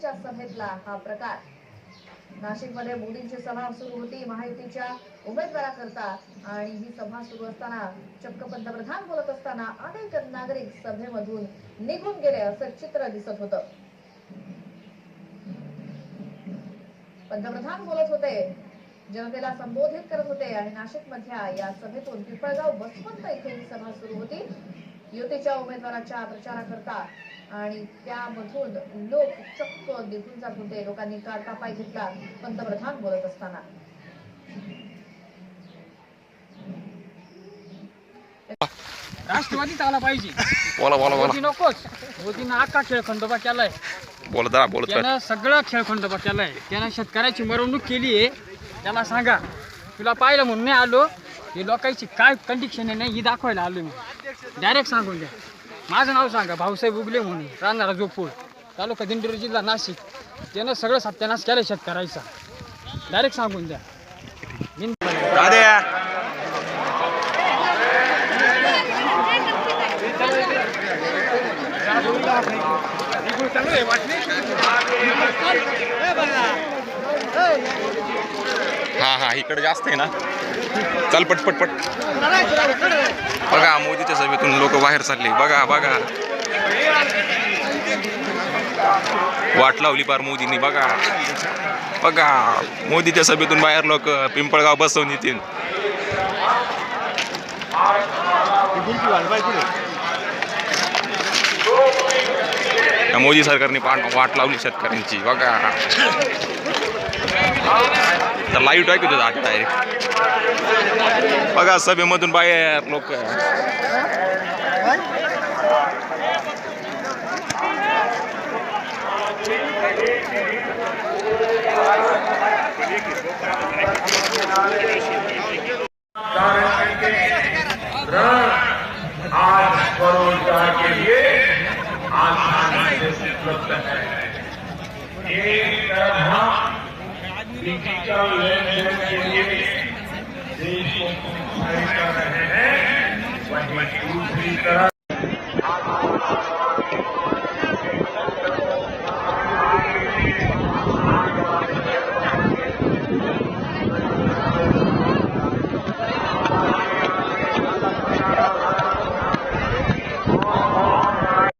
मोदींच्या सभेतला हा प्रकार। नाशिकमध्ये मोदींची सभा सुरू होती महायुतीच्या उमेदवाराकरता आणि ही सभा सुरू असताना चक्क पंतप्रधान बोलत असताना अनेक नागरिक सभेमधून निघून गेले असं चित्र दिसत होतं। पंतप्रधान बोलत होते, जनतेला संबोधित करत होते आणि नाशिकमधल्या या सभेतून पिंपळगाव बसवंत इथे ही सभा सुरू होती युतीच्या उमेदवाराच्या प्रचाराकरता आणि त्यामधून लोक चक्क निघून जात होते। लोकांनी काढता पाय घेतला पंतप्रधान बोलत असताना। राष्ट्रवादी आला पाहिजे। बोला बोला बोला मोदी नकोच। मोदींना अख्खा खेळखंडोबा केलाय। त्यानं सगळं खेळखंडोबा केलाय। त्यानं शेतकऱ्याची मिरवणूक केली आहे। त्याला सांगा तुला पाहिलं म्हणून नाही आलो, हे लोकांची काय कंडिशन आहे नाही ही दाखवायला आलो मी। डायरेक्ट सांगून द्या, माझं नाव सांगा भाऊसाहेब उगले म्हणून, राहणारा जोपूर, तालुका दिंडोरी, जिल्हा नाशिक। त्यानं सगळं सत्यानाश केलं शेतकऱ्याचा, डायरेक्ट सांगून द्या। हा हा इकडे जास्त आहे ना, चल पटपट पट। बघा मोदीच्या सभेतून लोक बाहेर चालले, बघा बघा वाट लावली पार मोदींनी। बघा बघा मोदीच्या सभेतून बाहेर लोक पिंपळगाव बसवून येतील। मोदी सरकारने वाट लावली शेतकऱ्यांची। बघा लाईव्ह टाकत होता आता डायरेक्ट। बघा सभेमधून बाहेर लोक आज स्वरोजगार के लिए आसान से उपलब्ध है। एक तरफ डिजिटल लेन देन के लिए देश को सहायता कर रहे हैं, वहीं दूसरी तरफ